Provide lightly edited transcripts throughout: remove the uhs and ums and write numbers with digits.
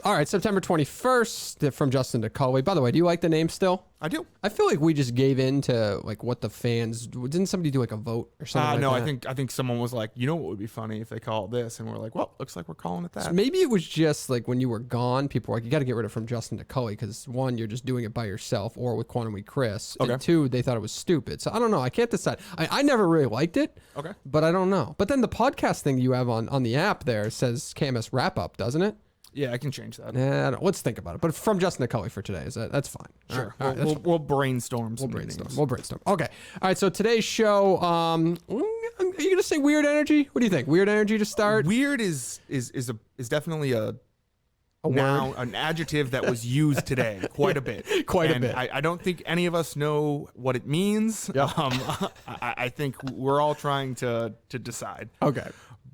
All right, September 21st from Justin to Cully. By the way, do you like the name still? I do. I feel like we just gave in to like what the fans didn't somebody do like a vote or something No, like that? I think someone was like, you know what would be funny if they call it this, and we're like, well, looks like we're calling it that. So maybe it was just like when you were gone, people were like, you got to get rid of from Justin to Cully because one, you're just doing it by yourself or with Quantum Week Chris. Okay. And two, they thought it was stupid. So I don't know. I can't decide. I never really liked it. Okay. But I don't know. But then the podcast thing you have on the app there says KMS wrap up, doesn't it? Yeah, I can change that. Yeah, let's think about it. But from Justin to Cully for today, that's fine. Sure. All right, We'll brainstorm. We'll brainstorm. Okay. All right. So today's show. Are you gonna say weird energy? What do you think? Weird energy to start? Weird is definitely a noun, word? an adjective that was used today quite a bit. Quite a And bit. I don't think any of us know what it means. Yep. I think we're all trying to decide. Okay.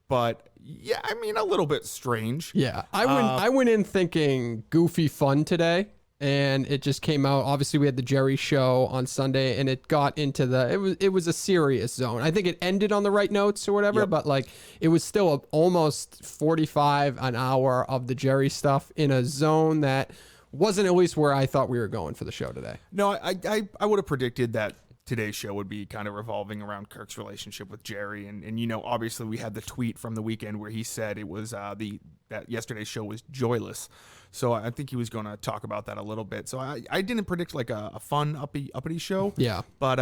But yeah, I mean, a little bit strange. Yeah. I went in thinking goofy fun today. And it just came out. Obviously, we had the Jerry show on Sunday, and it got into it was a serious zone. I think it ended on the right notes or whatever, Yep. but like it was still almost 45 an hour of the Jerry stuff in a zone that wasn't at least where I thought we were going for the show today. No, I would have predicted that today's show would be kind of revolving around Kirk's relationship with Jerry, and you know, obviously we had the tweet from the weekend where he said it was that yesterday's show was joyless. So I think he was going to talk about that a little bit. So I didn't predict like a fun uppity show. Yeah. But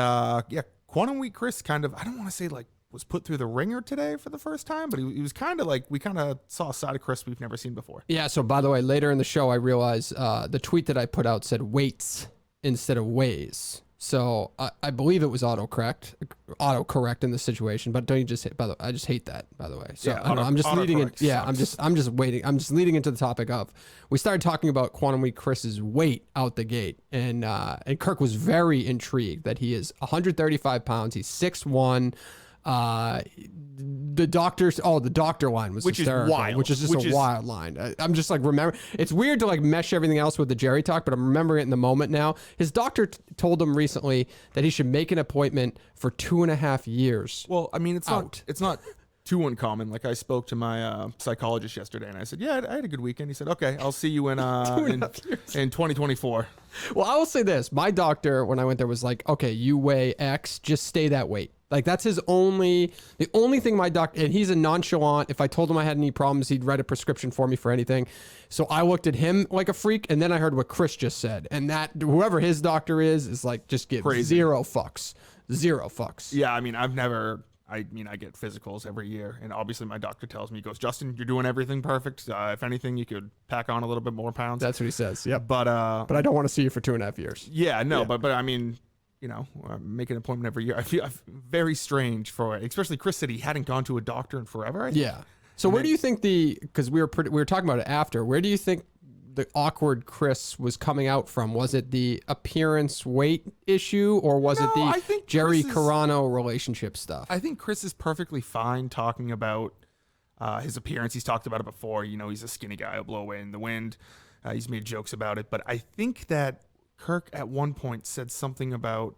yeah, Quantum Week Chris kind of, I don't want to say like was put through the ringer today for the first time, but he was kind of like, we kind of saw a side of Chris we've never seen before. Yeah. So by the way, later in the show, I realized the tweet that I put out said weights instead of ways. So I believe it was autocorrect in this situation, but don't you just hit, by the way, I just hate that, by the way. So Yeah, I don't know, I'm just leading it. Yeah, sucks. I'm just waiting. I'm just leading into the topic of, we started talking about Quantum Week Chris's weight out the gate, and Kirk was very intrigued that he is 135 pounds. He's 6'1". The doctor line was Which is hysterical, wild. which is just a wild line. I'm just like, remember, it's weird to like mesh everything else with the Jerry talk, but I'm remembering it in the moment now. His doctor told him recently that he should make an appointment for 2.5 years. Well, I mean, it's Out. not too uncommon. Like I spoke to my psychologist yesterday, and I said, "Yeah, I had a good weekend." He said, "Okay, I'll see you in 2024." Well, I will say this: my doctor, when I went there, was like, "Okay, you weigh X, just stay that weight." Like that's the only thing my doctor, and he's a nonchalant. If I told him I had any problems, he'd write a prescription for me for anything. So I looked at him like a freak, and then I heard what Chris just said, and that whoever his doctor is like just give zero fucks. Yeah, I mean, I get physicals every year, and obviously my doctor tells me, he goes, "Justin, you're doing everything perfect. If anything, you could pack on a little bit more pounds." That's what he says. Yep. But I don't want to see you for 2.5 years. yeah, no, but I mean, you know, make an appointment every year. I feel very strange for it. Especially Chris said he hadn't gone to a doctor in forever. I think. Yeah. So where do you think because we were talking about it after, where do you think the awkward Chris was coming out from? Was it the appearance weight issue, or was it I the think Jerry Chris is- Carano relationship stuff? I think Chris is perfectly fine talking about his appearance. He's talked about it before. You know, he's a skinny guy. He'll blow away in the wind. He's made jokes about it. But I think that Kirk at one point said something about,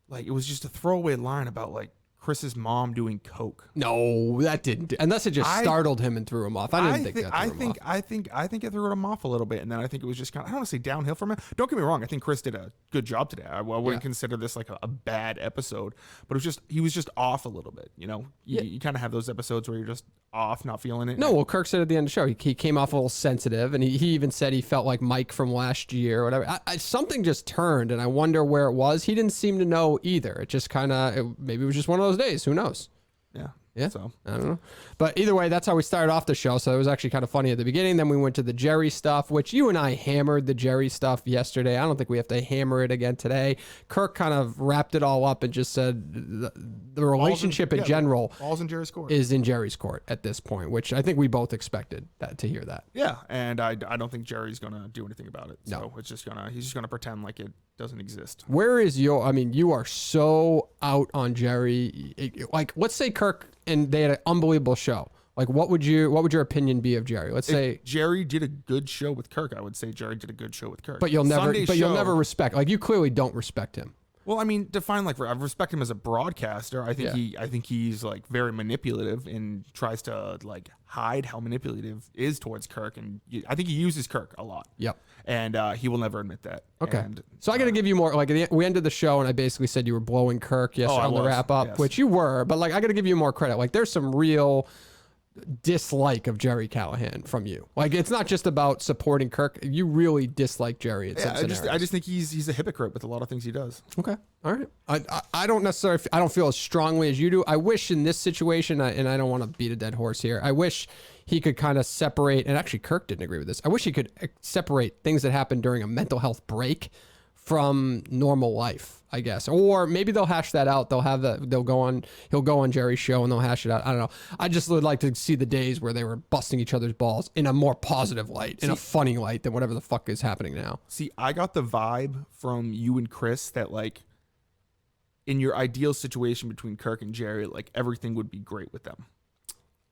like, it was just a throwaway line about, like, Chris's mom doing coke. No, that didn't. Unless it just startled him and threw him off. I didn't think that threw him off. I think it threw him off a little bit, and then I think it was just kind of, I don't want to say downhill from it. Don't get me wrong. I think Chris did a good job today. I wouldn't consider this like a bad episode, but it was just, he was just off a little bit. You know, you kind of have those episodes where you're just off, not feeling it. No, well, Kirk said at the end of the show, he came off a little sensitive, and he even said he felt like Mike from last year or whatever. Something just turned, and I wonder where it was. He didn't seem to know either. It just kind of, maybe it was just one of those days. Who knows? Yeah. So I don't know. But either way, that's how we started off the show. So it was actually kind of funny at the beginning. Then we went to the Jerry stuff, which you and I hammered the Jerry stuff yesterday. I don't think we have to hammer it again today. Kirk kind of wrapped it all up and just said the relationship in general all's in Jerry's court. is in Jerry's court at this point, which I think we both expected to hear that. Yeah. And I don't think Jerry's going to do anything about it. So No. he's just going to pretend like it doesn't exist. Where is you are so out on Jerry. Like, let's say Kirk and they had an unbelievable show. Like, what would your opinion be of Jerry? Let's say Jerry did a good show with Kirk. I would say Jerry did a good show with Kirk. But you'll never respect. Like, you clearly don't respect him. Well, I mean, define like I respect him as a broadcaster. I think he's like very manipulative and tries to like hide how manipulative is towards Kirk, and I think he uses Kirk a lot. Yep. And he will never admit that. Okay. And, so I got to give you more. Like we ended the show, and I basically said you were blowing Kirk on the wrap up, yes. which you were. But like I got to give you more credit. Like there's some real dislike of Jerry Callahan from you. Like it's not just about supporting Kirk. You really dislike Jerry. I just think he's a hypocrite with a lot of things he does. Okay. All right. I don't necessarily, I don't feel as strongly as you do. I wish in this situation, and I don't want to beat a dead horse here, I wish he could kind of separate, and actually Kirk didn't agree with this. I wish he could separate things that happen during a mental health break from normal life, I guess. Or maybe they'll hash that out. He'll go on Jerry's show and they'll hash it out. I don't know. I just would like to see the days where they were busting each other's balls in a more positive light, in a funny light than whatever the fuck is happening now. See, I got the vibe from you and Chris that like in your ideal situation between Kirk and Jerry, like everything would be great with them.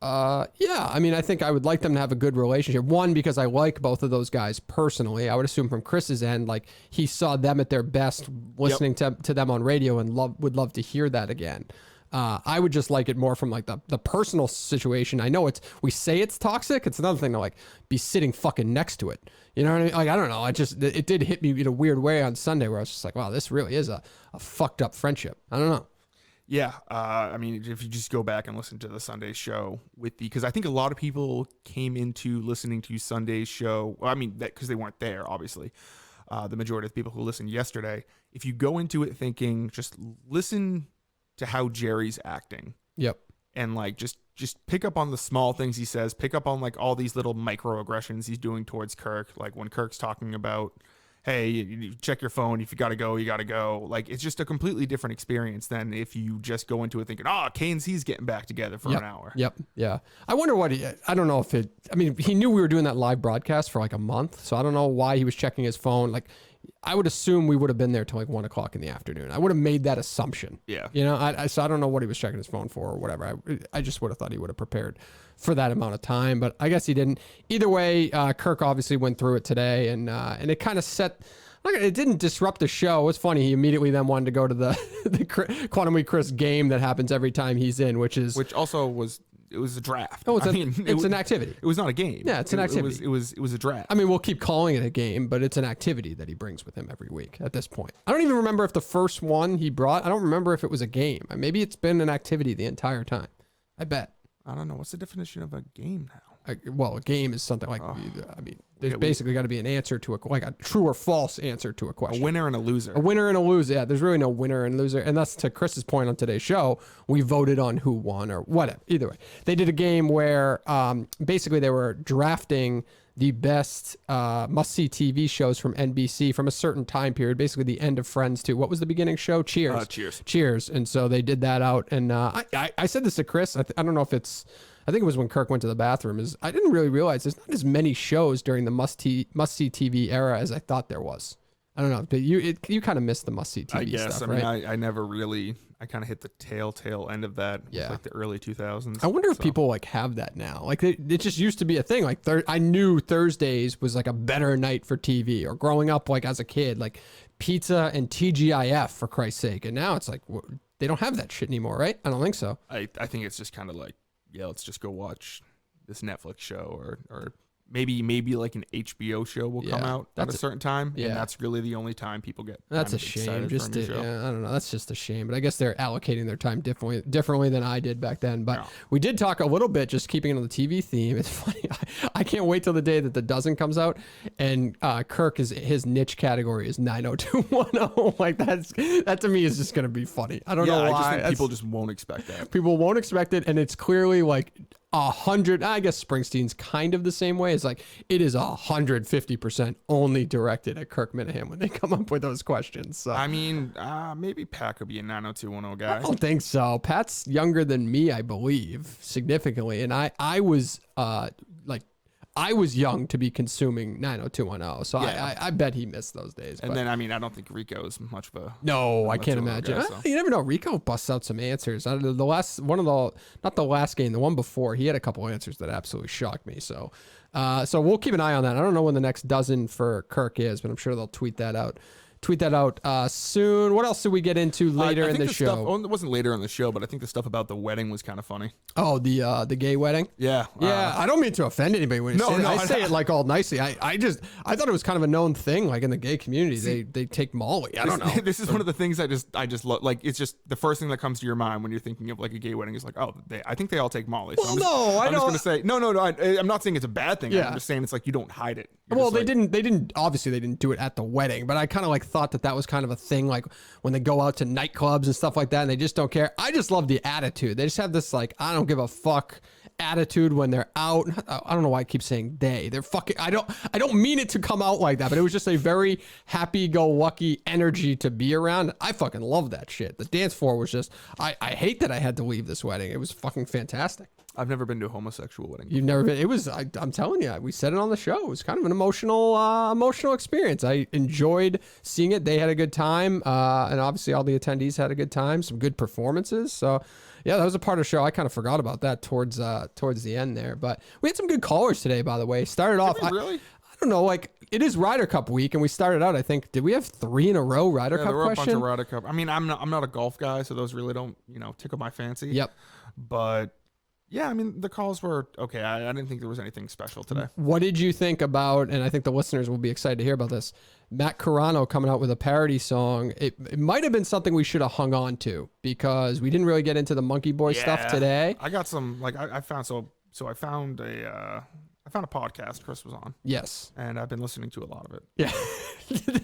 Yeah, I mean, I think I would like them to have a good relationship. One, because I like both of those guys personally. I would assume from Chris's end, like he saw them at their best listening to them on radio and would love to hear that again. I would just like it more from like the personal situation. I know we say it's toxic. It's another thing to like be sitting fucking next to it. You know what I mean? Like, I don't know. It did hit me in a weird way on Sunday where I was just like, wow, this really is a fucked up friendship. I don't know. Yeah, I mean, if you just go back and listen to the Sunday show because I think a lot of people came into listening to Sunday's show. Well, I mean, because they weren't there, obviously. The majority of the people who listened yesterday, if you go into it thinking, just listen to how Jerry's acting. Yep. And like, just pick up on the small things he says, pick up on like all these little microaggressions he's doing towards Kirk. Like when Kirk's talking about, hey, you check your phone. If you got to go, you got to go. Like, it's just a completely different experience than if you just go into it thinking, Kane's he's getting back together for an hour. Yep. Yeah. I wonder I don't know if he knew we were doing that live broadcast for like a month. So I don't know why he was checking his phone. Like, I would assume we would have been there till like 1 o'clock in the afternoon. I would have made that assumption. Yeah. You know, so I don't know what he was checking his phone for or whatever. I just would have thought he would have prepared for that amount of time, but I guess he didn't. Either way, Kirk obviously went through it today, and it kind of it didn't disrupt the show. It was funny. He immediately then wanted to go to the Quantum Week Chris game that happens every time he's in, which also was a draft. Oh, it's an activity. It was not a game. Yeah, it's an activity. It was a draft. I mean, we'll keep calling it a game, but it's an activity that he brings with him every week at this point. I don't even remember if the first one he brought, I don't remember if it was a game. Maybe it's been an activity the entire time. I bet. I don't know. What's the definition of a game now? A game is something like, there's basically got to be an answer to a true or false answer to a question. A winner and a loser. A winner and a loser. Yeah, there's really no winner and loser. And that's to Chris's point on today's show. We voted on who won or whatever. Either way, they did a game where basically they were drafting the best must-see TV shows from NBC from a certain time period, basically the end of Friends to, what was the beginning show? Cheers. Cheers. And so they did that out. And I said this to Chris. I don't know if I think it was when Kirk went to the bathroom. I didn't really realize there's not as many shows during the must-see TV era as I thought there was. I don't know, but you kind of missed the must-see TV I guess. stuff, I mean, right? I never really, I kind of hit the tail end of that. Yeah. Like the early 2000s. I wonder if people like have that now. Like it just used to be a thing. Like I knew Thursdays was like a better night for TV, or growing up like as a kid, like pizza and TGIF for Christ's sake. And now it's like, they don't have that shit anymore, right? I don't think so. I think it's just kind of like, yeah, let's just go watch this Netflix show or maybe like an HBO show will come out at a certain time. Yeah. And that's really the only time people get. That's a shame. I don't know. That's just a shame. But I guess they're allocating their time differently than I did back then. But we did talk a little bit, just keeping it on the TV theme. It's funny. I can't wait till the day that the dozen comes out and Kirk his niche category is 90210. Like that to me is just going to be funny. I don't know why. I just think people just won't expect that. People won't expect it. And it's clearly like 100. I guess Springsteen's kind of the same way. It's like it is 150% only directed at Kirk Minahan when they come up with those questions. So I mean, maybe Pat could be a 90210 guy. I don't think so. Pat's younger than me, I believe, significantly, and I was I was young to be consuming 90210, so yeah. I bet he missed those days. And then, I mean, I don't think Rico is much of a... No, I can't imagine. Guy, so. You never know. Rico busts out some answers. Not the last game, the one before, he had a couple answers that absolutely shocked me. So we'll keep an eye on that. I don't know when the next dozen for Kirk is, but I'm sure they'll tweet that out tweet that out soon. What else did we get into later I in think the stuff, show? oh, it wasn't later in the show, but I think the stuff about the wedding was kind of funny. Oh, the gay wedding. Yeah. Yeah, I don't mean to offend anybody when you say it. I say it like all nicely. I thought it was kind of a known thing, like in the gay community. They take Molly. I don't know. This is one of the things I just love. Like, it's just the first thing that comes to your mind when you're thinking of like a gay wedding is like, oh, I think they all take Molly. So Well, I'm just gonna say no. I'm not saying it's a bad thing. Yeah. I'm just saying it's like you don't hide it. You're Well, just they like, didn't obviously they didn't do it at the wedding, but I kind of like thought that was kind of a thing, like when they go out to nightclubs and stuff like that and they just don't care. I just love the attitude. They just have this like, I don't give a fuck attitude when they're out. I don't know why I keep saying they're fucking, I don't mean it to come out like that, but it was just a very happy-go-lucky energy to be around. I fucking love that shit. The dance floor was just, I hate that I had to leave this wedding. It was fucking fantastic. I've never been to a homosexual wedding. You've never been. It was. I'm telling you, we said it on the show. It was kind of an emotional experience. I enjoyed seeing it. They had a good time, and obviously all the attendees had a good time. Some good performances. So, yeah, that was a part of the show. I kind of forgot about that towards the end there. But we had some good callers today, by the way. Started off. Really? I don't know. Like, it is Ryder Cup week, and we started out. I think, did we have 3 in a row Ryder Cup there were question? a bunch of Ryder Cup. I mean, I'm not a golf guy, so those really don't tickle my fancy. Yep. But yeah, I mean, the calls were okay. I didn't think there was anything special today. What did you think about, and I think the listeners will be excited to hear about this, Matt Carano coming out with a parody song? It might have been something we should have hung on to because we didn't really get into the Monkey Boy stuff today. I got some, like, I found I found a podcast Chris was on. Yes. And I've been listening to a lot of it. Yeah.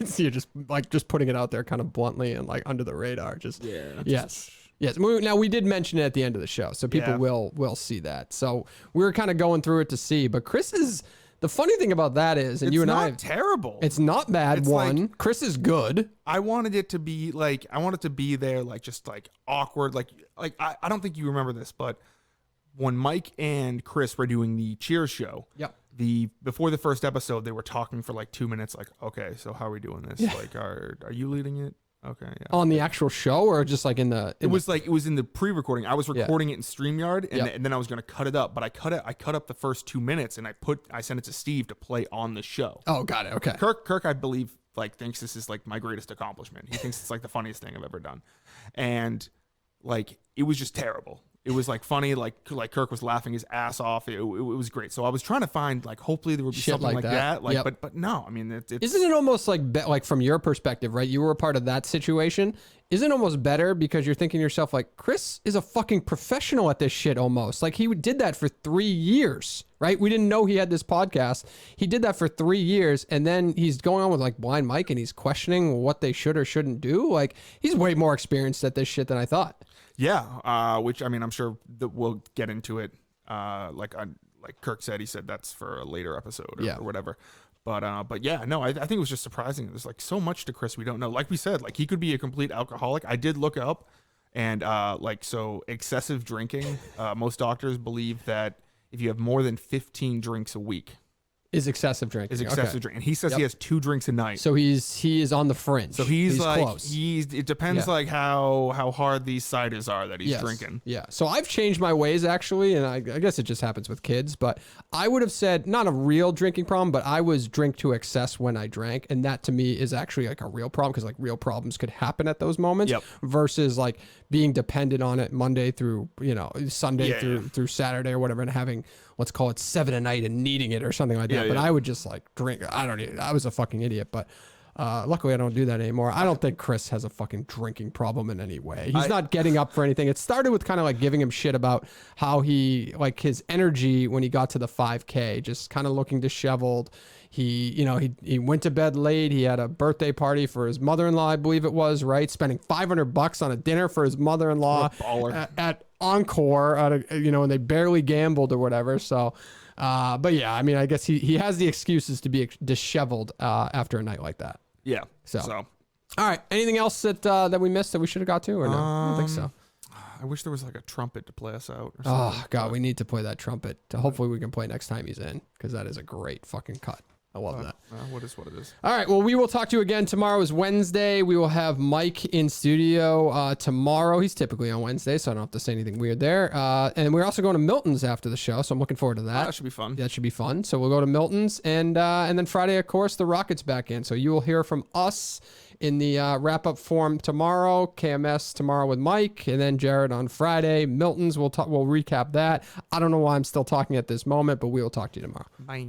So you're just putting it out there kind of bluntly and like under the radar. Yes. Yes. Now we did mention it at the end of the show, so people will see that. So we were kind of going through it to see, but Chris is, the funny thing about that is, and it's you and not terrible. It's not bad. It's like, Chris is good. I wanted it to be like, there, like, just like awkward. Like I don't think you remember this, but when Mike and Chris were doing the Cheers show, before the first episode, they were talking for like 2 minutes. Like, okay, so how are we doing this? Yeah. Like, are you leading it? Okay. Yeah. On the actual show, or just like it was in the pre-recording. I was recording it in StreamYard, and then I was going to cut it up, but I cut up the first 2 minutes, and I sent it to Steve to play on the show. Oh, got it. Okay. Kirk, I believe, like, thinks this is like my greatest accomplishment. He thinks it's like the funniest thing I've ever done, and like it was just terrible. It was like funny, like Kirk was laughing his ass off. It was great. So I was trying to find, like, hopefully there would be something like that. Like, but no, I mean, it's isn't it almost like from your perspective, right? You were a part of that situation. Isn't it almost better because you're thinking to yourself, like, Chris is a fucking professional at this shit almost. Like, he did that for 3 years, right? We didn't know he had this podcast. He did that for 3 years, and then he's going on with like Blind Mike, and he's questioning what they should or shouldn't do. Like, he's way more experienced at this shit than I thought. Yeah, which, I mean, I'm sure that we'll get into it. Like Kirk said, he said that's for a later episode or whatever. But yeah, no, I think it was just surprising. There's like so much to Chris we don't know. Like we said, like he could be a complete alcoholic. I did look up, and so excessive drinking. Most doctors believe that if you have more than 15 drinks a week, is excessive drinking. And he says he has 2 drinks a night. So he is on the fringe. So he's like close. It depends like how hard these ciders are that he's drinking. Yeah. So I've changed my ways actually, and I guess it just happens with kids, but I would have said not a real drinking problem, but I was drink to excess when I drank, and that to me is actually like a real problem because like real problems could happen at those moments versus like being dependent on it Monday through, Sunday through Saturday or whatever, and having, let's call it 7 a night and needing it or something like that. But I would just like drink. I was a fucking idiot, but luckily I don't do that anymore. I don't think Chris has a fucking drinking problem in any way. He's not getting up for anything. It started with kind of like giving him shit about how he, like his energy when he got to the 5K, just kind of looking disheveled. He went to bed late. He had a birthday party for his mother-in-law, I believe it was, right? Spending $500 on a dinner for his mother-in-law at Encore, and they barely gambled or whatever. So, but yeah, I mean, I guess he has the excuses to be disheveled after a night like that. Yeah. So. All right. Anything else that we missed that we should have got to, or no? I don't think so. I wish there was like a trumpet to play us out. Or oh God, we need to play that trumpet. Hopefully we can play next time he's in, because that is a great fucking cut. I love that. What is what it is. All right. Well, we will talk to you again. Tomorrow is Wednesday. We will have Mike in studio tomorrow. He's typically on Wednesday, so I don't have to say anything weird there. And we're also going to Milton's after the show, so I'm looking forward to that. That should be fun. That should be fun. So we'll go to Milton's, and then Friday, of course, the Rockets back in. So you will hear from us in the wrap-up form tomorrow. KMS tomorrow with Mike, and then Jared on Friday. Milton's, we'll recap that. I don't know why I'm still talking at this moment, but we will talk to you tomorrow. Bye.